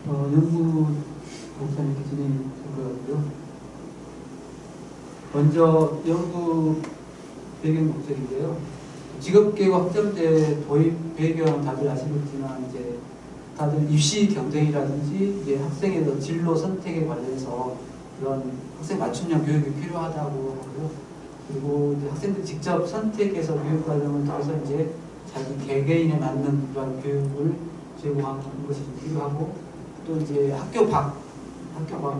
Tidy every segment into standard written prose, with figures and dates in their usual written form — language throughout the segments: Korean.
연구 목사님께 진행될 것 같고요. 먼저 연구 배경 목적인데요. 직업계획 확정제 도입 배경 다들 아시겠지만 이제 다들 입시 경쟁이라든지 이제 학생의 진로 선택에 관련해서 그런 학생 맞춤형 교육이 필요하다고 하고요. 그리고 이제 학생들 직접 선택해서 교육 과정을 통해서 이제 자기 개개인에 맞는 그런 교육을 제공하는 것이 좀 필요하고, 또 이제 학교 밖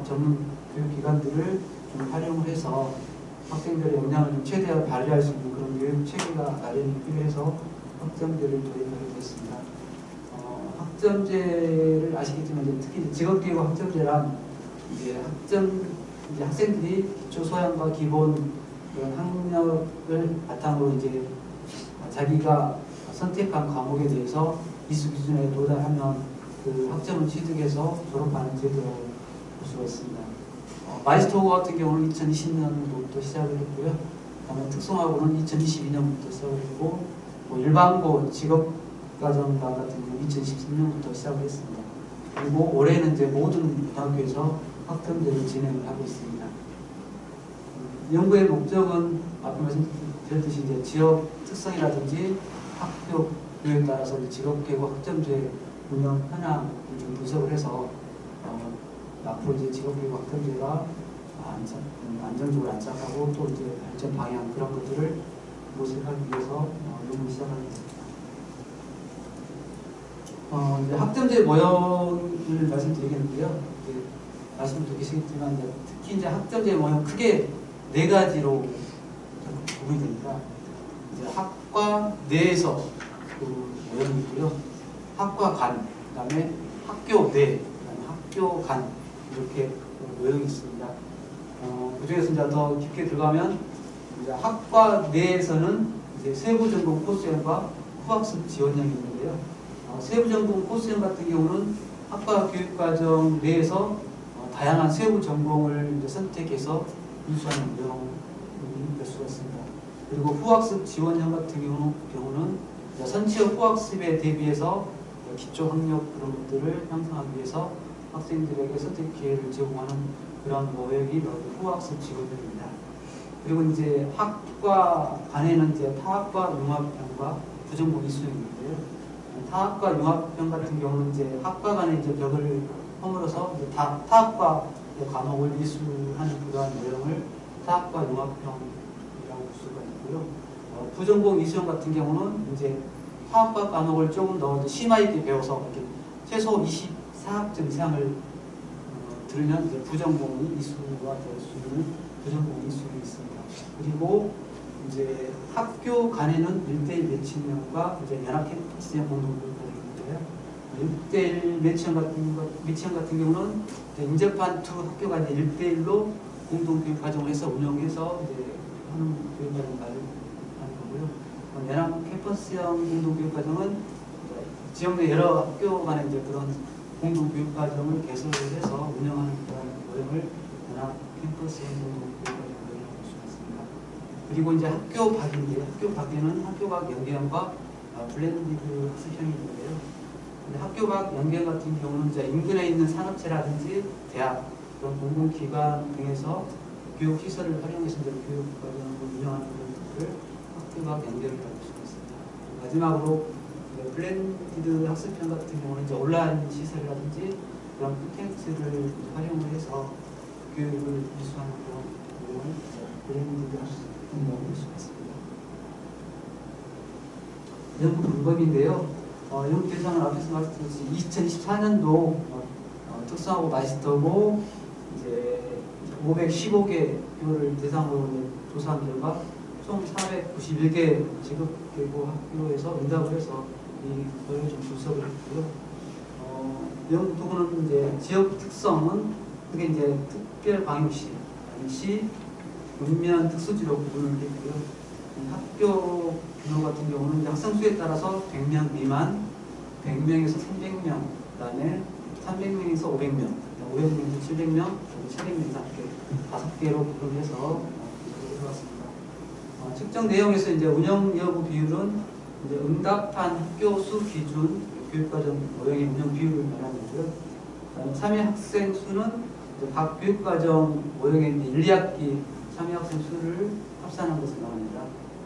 전문 교육 기관들을 좀 활용을 해서 학생들의 역량을 좀 최대한 발휘할 수 있는 그런 교육 체계가 마련이 필요해서 학점제를 도입하게 됐습니다. 학점제를 아시겠지만 이제 특히 직업교육 학점제란 이제 학생들이 기초 소양과 기본 그런 학력을 바탕으로 이제 자기가 선택한 과목에 대해서 이수 기준에 도달하면 그 학점을 취득해서 졸업하는 제도를 볼 수가 있습니다. 마이스터고 같은 경우는 2020년부터 시작을 했고요. 그다음에 특성화고는 2022년부터 시작을 했고, 일반고 직업과정과 같은 경우는 2013년부터 시작을 했습니다. 그리고 올해는 이제 모든 고등학교에서 학점제를 진행을 하고 있습니다. 연구의 목적은 아까 말씀드렸듯이 이제 지역 특성이라든지 학교 교육에 따라서 직업계획 학점제 운영 현황을 좀 분석을 해서 앞으로 이제 직업교육 학점제가 안정적으로 안착하고 또 이제 발전 방향 그런 것들을 모색하기 위해서 연구를 시작합니다. 이제 학점제 모형을 말씀드리겠는데요. 말씀드리시겠지만 이제 특히 이제 학점제 모형 크게 네 가지로 구분이 됩니다. 이제 학과 내에서 그 모형이 있고요. 학과 간, 그다음에 학교 내, 그다음에 학교 간 이렇게 모형이 있습니다. 그중에서 이제 더 깊게 들어가면 이제 학과 내에서는 이제 세부 전공 코스형과 후학습 지원형이 있는데요. 세부 전공 코스형 같은 경우는 학과 교육과정 내에서 다양한 세부 전공을 이제 선택해서 이수하는 내용이 될 수가 있습니다. 그리고 후학습 지원형 같은 경우는 선취형 후학습에 대비해서 기초 학력 그런 것들을 형성하기 위해서 학생들에게 선택 기회를 제공하는 그런 모형이 후학습 지원형입니다. 그리고 이제 학과 간에는 이제 타학과 융합형과 부전공 이수형인데요. 타학과 융합형 같은 경우는 이제 학과 간에 이제 벽을 허물어서 이제 타학과 과목을 이수하는 그러한 내용을 타학과 융합형이라고 볼 수가 있고요. 부전공 이수형 같은 경우는 이제 타학과 과목을 조금 더 심화 있게 배워서 이렇게 최소 24학점 이상을 들으면 이제 부전공이 이수가 될 수 있는 부전공 이수형이 있습니다. 그리고 이제 학교 간에는 1대1 매칭형과 이제 연합 캠퍼스형 공동교육과정이 있는데요. 1대1 매칭형 같은 경우는 인접한 두 학교 간에 1대1로 공동교육 과정을 해서 운영해서 이제 하는 교육과정을 하는 거고요. 연합 캠퍼스형 공동교육 과정은 지역 내 여러 학교 간에 이제 그런 공동교육 과정을 개설을 해서 운영하는 그런 모형을 연합 캠퍼스형 공동교육 과정이라고 볼 수가 있습니다. 그리고 이제 학교 밖인데요. 학교 밖에는 학교 밖 연계형과 블렌디드 학습형이 있는데요. 학교 밖 연계형 같은 경우는 이제 인근에 있는 산업체라든지 대학 그런 공공기관 등에서 교육시설을 활용해서 이제 교육과정을 운영하는 그런 것들을 학교 밖 연계형이라고 볼 수가 있습니다. 마지막으로 블렌디드 학습형 같은 경우는 이제 온라인 시설이라든지 그런 콘텐츠를 활용을 해서 교육을 이수하는 그런 내용을 블렌디드 학습형이라고 볼 수가 있습니다. 연구 방법인데요. 연구 대상은 앞에서 말씀드렸듯이 2024년도 특성화고 마스터고 이제 515개 교를 대상으로 조사한 결과 총 491개 직업계고 학교에서 응답을 해서 이 모형을 좀 분석을 했고요. 연구 도구는 이제 지역 특성은 그게 이제 특별 방역시, 시, 읍면 특수지로 구분을 했고요. 학교 규모 같은 경우는 이제 학생 수에 따라서 100명 미만, 100명에서 300명, 그다음에 300명에서 500명, 500명에서 700명, 700명에서 5개로 구분해서 해봤습니다. 측정 내용에서 이제 운영 여부 비율은 이제 응답한 학교 수 기준 교육과정 모형의 운영 비율을 말하는 거고요. 참여 학생 수는 각 교육과정 모형에 1, 2학기 참여 학생 수를 합산한 것으로 나옵니다.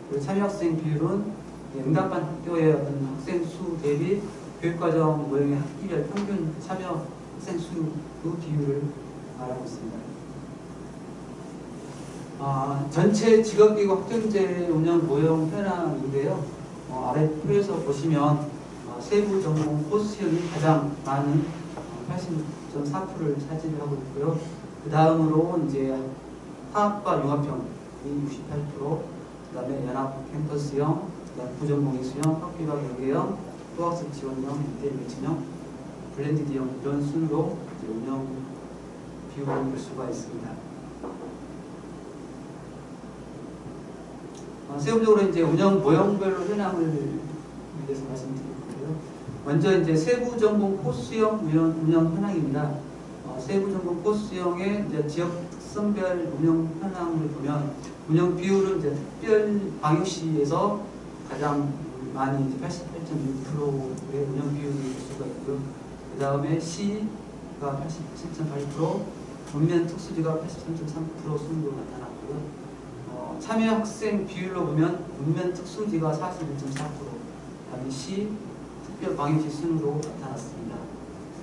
그리고 참여 학생 비율은 응답한 학교의 어떤 학생 수 대비 교육과정 모형의 학기별 평균 참여 학생 수 그 비율을 말하고 있습니다. 전체 직업기구 학점제 운영 모형 현황인데요. 아래 표에서 보시면 세부 전공 코스형이 가장 많은 80.4%를 차지하고 있고요. 그 다음으로 이제 화학과 융합형이 98%, 그 다음에 연합 캠퍼스형, 그다음에 부전공의 수형, 학교가 경계형, 또학습 지원형, 인테리어 매칭형, 블렌디드형 이런 순으로 운영 비율을 볼 수가 있습니다. 세부적으로 이제 운영 모형별로 현황을 위해서 말씀드리고요. 먼저 이제 세부 전공 코스형 운영 현황입니다. 세부 전공 코스형의 이제 지역 특성별 운영 현황을 보면 운영 비율은 이제 특별 방역시에서 가장 많이 88.6%의 운영 비율을 볼 수가 있고요. 그 다음에 시가 87.8%, 문면 특수지가 83.3% 순으로 나타났고요. 참여 학생 비율로 보면 문면 특수지가 41.4%, 그다음에 시 특별 방역시 순으로 나타났습니다.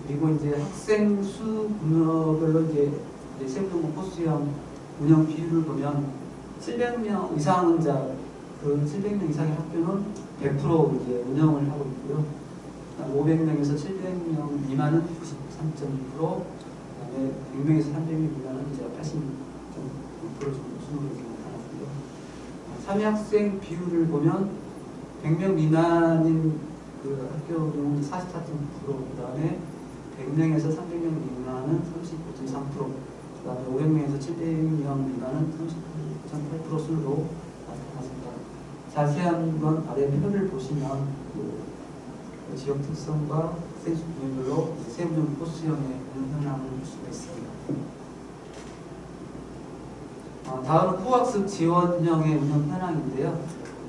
그리고 이제 학생 수 분야별로 이제 세부전공 코스형 운영 비율을 보면 700명 이상은 그 700명 이상의 학교는 100% 이제 운영을 하고 있고요. 500명에서 700명 미만은 93.2%, 그다음에 100명에서 300명 미만은 이제 80.6% 정도 순으로 이렇게 나타났고요. 참여 학생 비율을 보면 100명 미만인 그 학교 경우는 44.9%, 그다음에 100명에서 300명 미만은 39.3%, 그다음에 500명에서 700명 미만은 38.8% 순으로 나타났습니다. 자세한 건 아래 표를 보시면 그 지역 특성과 학생 수 분야별로 세부적인 코스형의 현황을 볼 수가 있습니다. 다음은 후학습 지원형의 운영 현황인데요.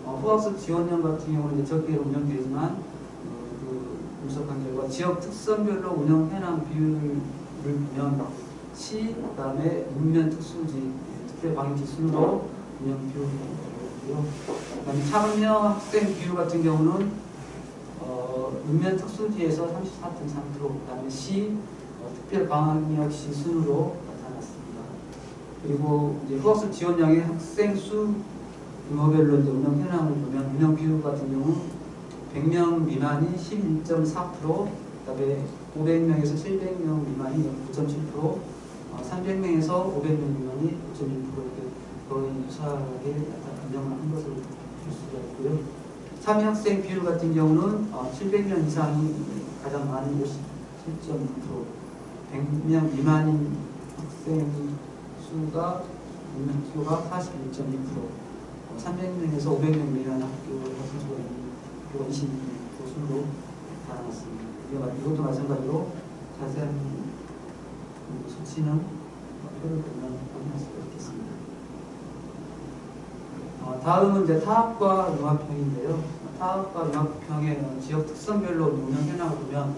후학습 지원형 같은 경우는 적게 운영되지만 분석한 결과 지역 특성별로 운영 현황 비율을 보면 시, 그다음에 문면 특수지, 특별 방역지 순으로 운영 비율이 나오고요. 그다음에 참여 학생 비율 같은 경우는 문면 특수지에서 34.3%, 그다음에 시 특별 방역시 순으로 나타났습니다. 그리고 이제 후학습 지원형의 학생 수 규모별로 이제 운영 현황을 보면 운영 비율 같은 경우 100명 미만이 11.4%, 그다음에 500명에서 700명 미만이 9.7%, 300명에서 500명 미만이 9.1% 이렇게 거의 유사하게 운영한 것을 볼 수가 있고요. 참여 학생 비율 같은 경우는 700명 이상이 가장 많은 57.6%, 100명 미만인 학생 수가 41.2%, 300명에서 500명 미만 학교 학생 수가 있는 학교가 26% 순으로 나타났습니다. 이것도 마찬가지로 자세한 수치는 표를 보면 확인할 수가 있겠습니다. 다음은 이제 타학과 융합형인데요. 타학과 융합형의 지역 특성별로 운영 현황을 보면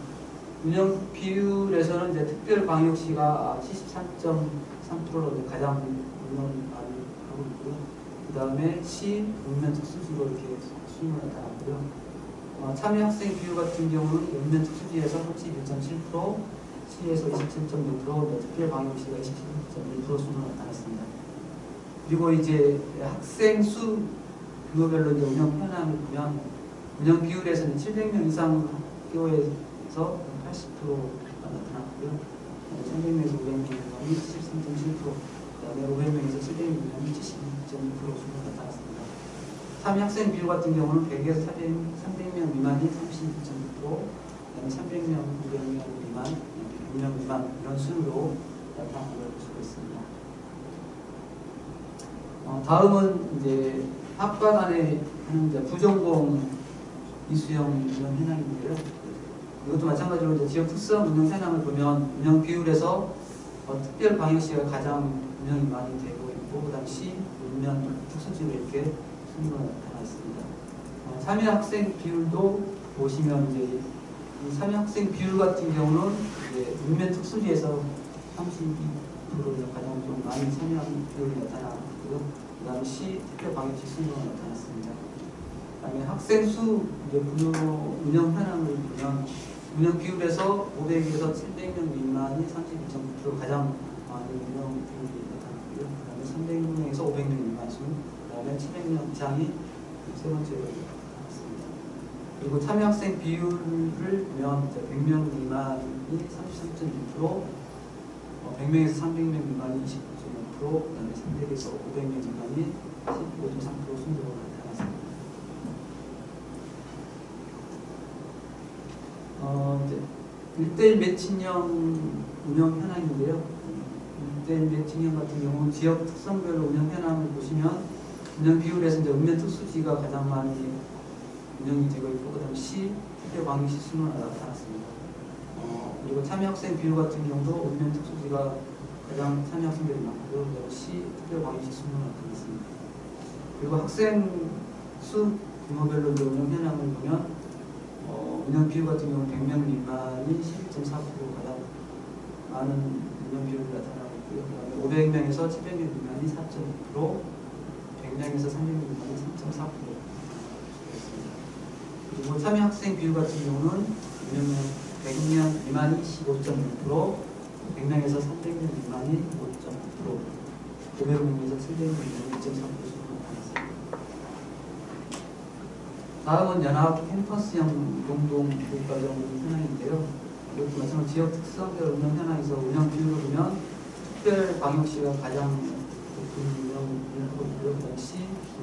운영 비율에서는 이제 특별 방역시가 73.3%로 가장 운영을 많이 하고 있고요. 그 다음에 시, 문면 특수지로 이렇게 순으로 나타났고요. 참여 학생 비율 같은 경우는 문면 특수지에서 31.7%, 시에서 27.6%, 특별 방역시가 27.1% 순으로 나타났습니다. 그리고 이제 학생 수 규모별로 이제 운영 현황을 보면 운영 비율에서는 700명 이상 학교에서 80%가 나타났고요. 300명에서 500명이 73.7%, 그다음에 500명에서 700명이 72.2% 순으로 나타났습니다. 참여 학생 비율 같은 경우는 100에서 300명 미만이 32.6%, 그다음에 300명, 500명 미만, 100명 미만 이런 순으로 나타난 걸 볼 수가 있습니다. 다음은 이제 학과 간에 하는 이제 부전공 이수형 이런 현황인데요. 이것도 마찬가지로 이제 지역 특성 운영 현황을 보면 운영 비율에서 특별 방역시가 가장 운영이 많이 되고 있고, 그 당시 문면 특수지로 이렇게 순으로 나타나 있습니다. 참여 학생 비율도 보시면 이제 이 참여 학생 비율 같은 경우는 이제 읍면 특수지에서 32%로 가장 좀 많이 참여하는 비율이 나타나고요. 그 다음에 시 특별 방역시 순서가 나타났습니다. 그 다음에 학생 수 이제 운영 현황을 보면 운영 비율에서 500에서 700명 미만이 32.9% 가장 많은 운영 비율이 나타났고요. 그 다음에 300명에서 500명 미만 수, 그 다음에 700명 이상이 세 번째로 나타났습니다. 그리고 참여 학생 비율을 보면 100명 미만이 33.2%, 100명에서 300명 미만이 29.5%, 그 다음에 300에서 500명 미만이 15.3% 순으로 나타났습니다. 이제 1대1 매칭형 운영 현황인데요. 1대1 매칭형 같은 경우는 지역 특성별로 운영 현황을 보시면 운영 비율에서 이제 읍면 특수지가 가장 많이 운영이 되고 있고, 그 다음에 시, 특별 광역시 순으로 나타났습니다. 그리고 참여 학생 비율 같은 경우도 읍면 특수지가 가장 참여 학생들이 많고요. 그리고 시, 특별 광역시 순으로 나타났습니다. 그리고 학생 수 규모별로 이제 운영 현황을 보면 운영 비율 같은 경우는 100명 미만이 11.4% 가장 많은 운영 비율이 나타나고 있고요. 그 다음에 500명에서 700명 미만이 4.2%, 100명에서 300명 미만이 3.4%. 그리고 참여 학생 비율 같은 경우는 100명 미만이 15.6%, 100명에서 300명 미만이 5.9%, 500명에서 700명 미만이 2.3%로 나타났습니다. 다음은 연합 캠퍼스형 공동교육과정 현황인데요. 이것도 마찬가지로 지역 특성별 운영 현황에서 운영 비율을 보면 특별 광역시가 가장 높은 운영을 하고 있고요. 그 다음 시,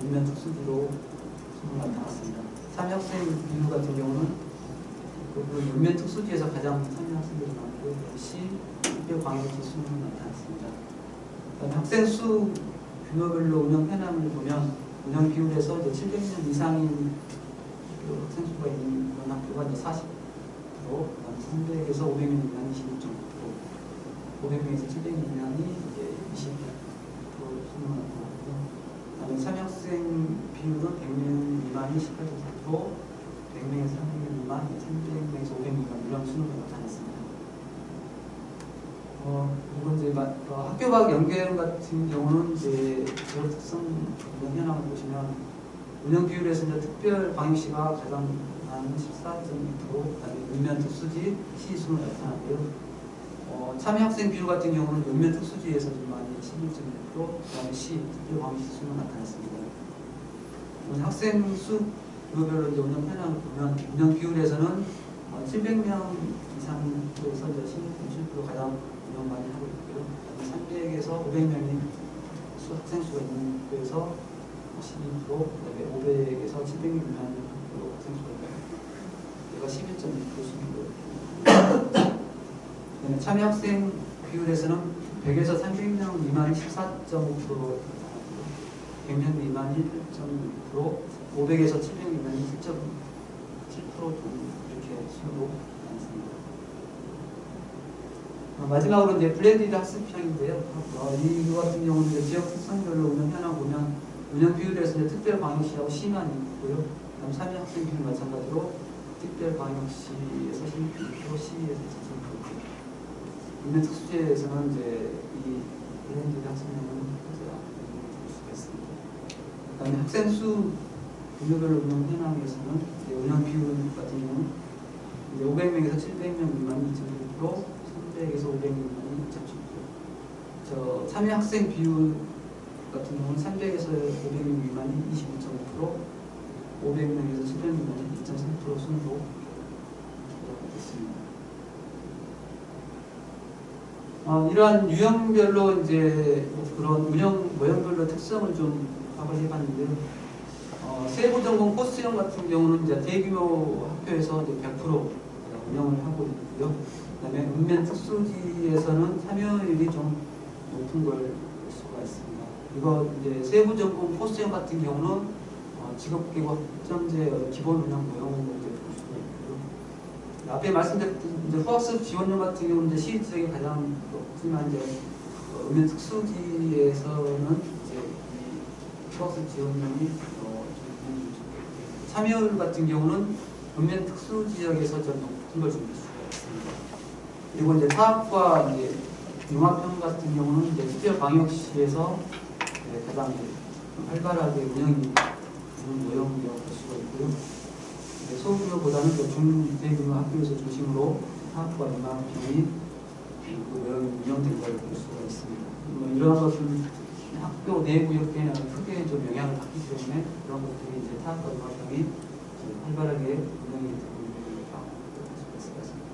읍면 특수지로 나타났습니다. 참여 학생 비율 같은 경우는 읍면 특수지에서 가장 참여 학생들이 많고요. 시, 특별 광역시 순으로 나타났습니다. 그다음에 학생 수 규모별로 운영 현황을 보면 운영 비율에서 이제 700명 이상인 학생 수가 있는 그런 학교가 이제 40%, 그다음에 300에서 500명 미만이 26.9%, 500명에서 700명 미만이 이제 20% 순으로 나타났고요. 그다음에 참여 학생 비율은 100명 미만이 18.4%, 100명에서 300명 미만, 300명에서 500명 미만 이런 순으로 나타났습니다. 그리고 이제 학교 밖 연계형 같은 경우는 이제 지역 특성 운영 현황을 보시면 운영 비율에서 이제 특별 광역시가 가장 많은 14.2%, 그다음에 읍면 특수지 시 순으로 나타나고요. 참여 학생 비율 같은 경우는 읍면 특수지에서 좀 많이 11.1%, 그다음에 시 특별 광역시 순으로 나타났습니다. 학생 수 규모별로 이제 운영 현황을 보면 운영 비율에서는 700명 이상에서 이제 16.7% 가장 운영 많이 하고 있고요. 300에서 500명이 학생 수가 있는 학교에서 12%, 그다음에 500에서 700명 미만 학생 수가 있고요. 얘가 11.6% 수준이고요. 그다음에 참여 학생 비율에서는 100에서 300명 미만이 14.5%, 100명 미만이 1.6%, 500에서 700명 미만이 7.7% 이렇게 수로 나눴습니다. 마지막으로 이제 블렌디드 학습형인데요. 이 같은 경우는 이제 지역 특성별로 운영 현황 보면 운영 비율에서 이제 특별 광역시하고 시만 있고요. 그다음 참여 학생 비율 마찬가지로 특별 광역시에서 16%, 시에서 17%. 읍면 특수지에서는 이제 이 블렌디드 학습형은 볼 수가 있습니다. 그다음에 학생 수 분류별로 운영 현황에서는 이제 운영 비율 같은 경우는 이제 500명에서 700명 미만이 2.6%, 300에서 500명 미만이 2.7%. 참여 학생 비율 같은 경우는 300에서 500명 미만이 25.5%, 500명에서 700명 미만이 2.3% 순으로 있습니다. 이러한 유형별로 이제 그런 운영 모형별로 특성을 좀 파악을 해봤는데요. 세부 전공 코스형 같은 경우는 이제 대규모 학교에서 이제 100% 운영을 하고 있고요. 그다음에 읍면 특수지에서는 참여율이 좀 높은 걸 볼 수가 있습니다. 이거 이제 세부 전공 코스형 같은 경우는 직업계고 학점제 기본 운영 모형으로 이제 볼 수가 있고요. 앞에 말씀드렸던 이제 후학습 지원료 같은 경우는 이제 시 지역이 가장 높지만 이제 읍면 특수지에서는 이제 이 후학습 지원료이 참여율 같은 경우는 읍면 특수 지역에서 좀 높은 걸 줄 수가 있습니다. 그리고 이제 사학과 이제 융합형 같은 경우는 이제 특별방역시에서 가장 활발하게 운영이 되는 모형이라고 볼 수가 있고요. 소규모보다는 중대규모 학교에서 중심으로 사학과 융합형이 그 모형이 운영된 걸 볼 수가 있습니다. 뭐 이러한 것은 학교 내부 이렇게 크게 좀 영향을 받기 때문에 그런 것들이 이제 사학과 융합형이 활발하게 운영이 되고 있는 것이라고 볼 수가 있습니다.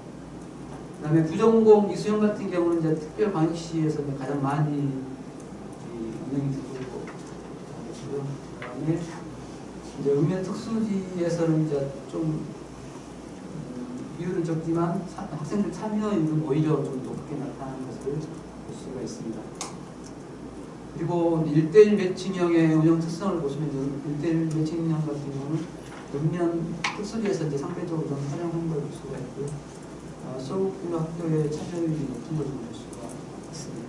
그 다음에 부전공 이수형 같은 경우는 이제 특별방역시에서 가장 많이 운영이 되고 있고, 그 다음에 이제 읍면 특수지에서는 이제 좀 비율은 적지만 학생들 참여율은 오히려 좀 높게 나타나는 것을 볼 수가 있습니다. 그리고 1대1 매칭형의 운영 특성을 보시면 1대1 매칭형 같은 경우는 읍면 특수지에서 이제 상대적으로 좀 활용한 걸 볼 수가 있고요. 소규모 학교의 참여율이 높은 것을 볼 수가 있습니다.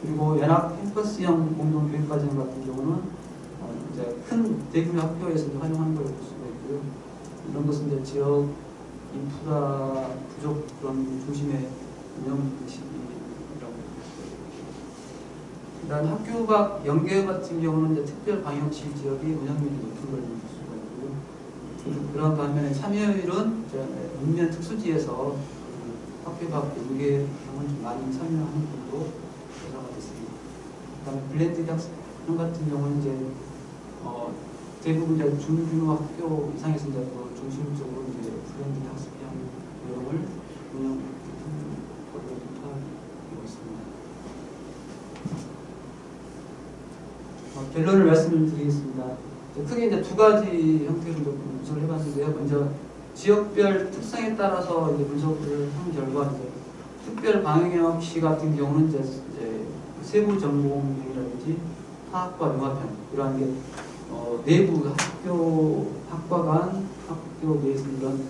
그리고 연합 캠퍼스형 공동교육과정 같은 경우는 이제 큰 대규모 학교에서 이제 활용하는 걸 볼 수가 있고요. 이런 것은 이제 지역 인프라 부족 그런 중심의 운영 방식이라고 볼 수가 있습니다. 학교 밖 연계 같은 경우는 이제 특별방역시 지역이 운영률이 높은 걸 볼 수가 있고요. 그런 반면에 참여율은 읍면 특수지에서 학교 밖 연계형은 좀 많이 참여하는 걸로 조사가 됐습니다. 그다음에 블렌드 학습형 같은 경우는 이제 대부분 이제 중규모 학교 이상에서 이제 중심적으로 이제 블렌드 학습형 모형을 운영하는 걸로 파악되고 있습니다. 결론을 말씀드리겠습니다. 크게 이제 두 가지 형태로 좀 분석을 해봤는데요. 먼저 지역별 특성에 따라서 이제 분석을 한 결과 이제 특별 방역시 같은 경우는 이제 세부 전공형이라든지 사학과 융합형 이러한 게 내부 학과 간 학교 내에서 이런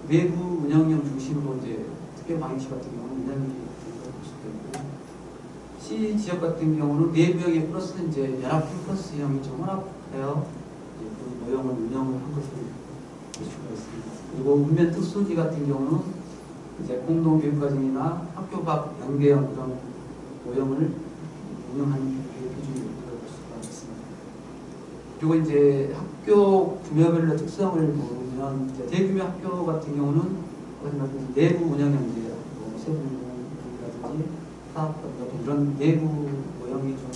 내부 운영형 중심으로 이제 특별 방역시 같은 경우는 운영이 되는 걸 볼 수가 있고요. 시 지역 같은 경우는 내부형에 플러스 이제 연합 캠퍼스형이 좀 혼합되어 그 모형을 운영을 한 것을 볼 수가 있습니다. 그리고 읍면 특수지 같은 경우는 이제 공동교육과정이나 학교 밖 연계형 그런 모형을 운영하는 기준이 있다고 볼 수가 있습니다. 그리고 이제 학교 규모별로 특성을 보면 이제 대규모 학교 같은 경우는 내부 운영형 이제 세부 운영이라든지 사업 이런 내부 모형이 좀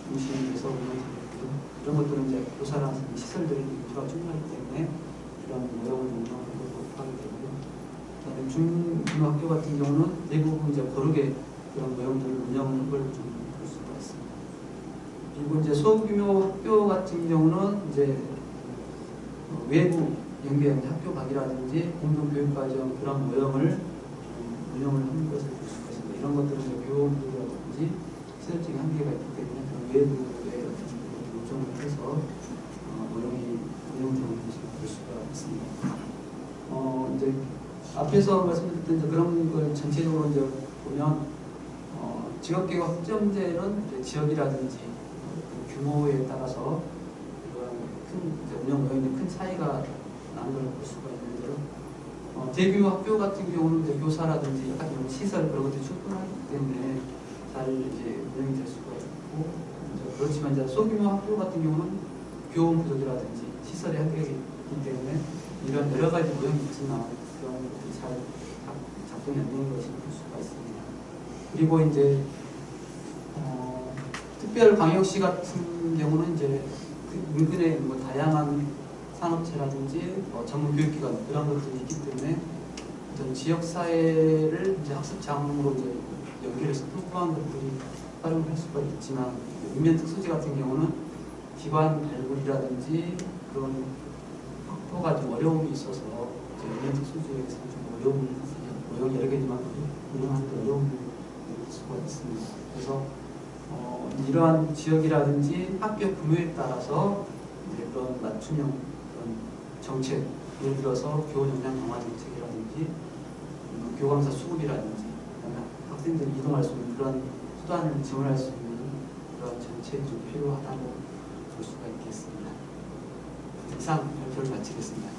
중심에서 운영되고 이런 것들은 이제 교사랑 시설들이 인프라가 충분하기 때문에 그런 모형을 운영하는 것으로 파악이 되고요. 그다음에 중규모 학교 같은 경우는 대부분 이제 고르게 그런 모형들을 운영하는 걸 좀 볼 수가 있습니다. 그리고 이제 소규모 학교 같은 경우는 이제 외부 연계 학교 밖이라든지 공동교육과정 그런 모형을 운영을 하는 것을 볼 수가 있습니다. 이런 것들은 이제 교원들이라든지 시설적인 한계가 있기 때문에 그런 외부의 요청을 해서 모형이 운영되는 것을 볼 수가 있습니다. 이제 앞에서 말씀드렸던 이제 그런 걸 전체적으로 이제 보면 지역계획 확정제는 이제 지역이라든지 그 규모에 따라서 큰 운영 모형이 큰 차이가 나는 걸 볼 수가 있는데요. 대규모 학교 같은 경우는 이제 교사라든지 약간 이런 시설 그런 것들이 충분하기 때문에 잘 이제 운영이 될 수가 있고, 그렇지만 이제 소규모 학교 같은 경우는 교원 부족이라든지 시설의 한계가 있기 때문에 이런 여러 가지 모형이 있지만 그런 것들이 잘 작동이 안 되는 것을 볼 수가 있습니다. 그리고 이제 특별 방역시 같은 경우는 이제 그 인근에 뭐 다양한 산업체라든지 전문 교육기관 그런 것들이 있기 때문에 어떤 지역 사회를 이제 학습장으로 이제 연결해서 풍부한 것들이 활용할 수가 있지만 읍면 특수지 같은 경우는 기관 발굴이라든지 그런 확보가 좀 어려움이 있어서 읍면 특수지에서 좀 모형이 여러 개지만 운영하는데 어려움이 있을 수가 있습니다. 그래서 이러한 지역이라든지 학교 규모에 따라서 이제 그런 맞춤형 그런 정책, 예를 들어서 교원 역량 강화 정책이라든지 교감사 수급이라든지 학생들이 이동할 수 있는 그런 수단을 지원할 수 있는 그런 정책이 좀 필요하다고 볼 수가 있겠습니다. 이상 발표를 마치겠습니다.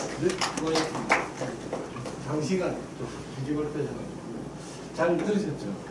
그거에 장시간 또 뒤집어 펴셔가지고 잘 들으셨죠?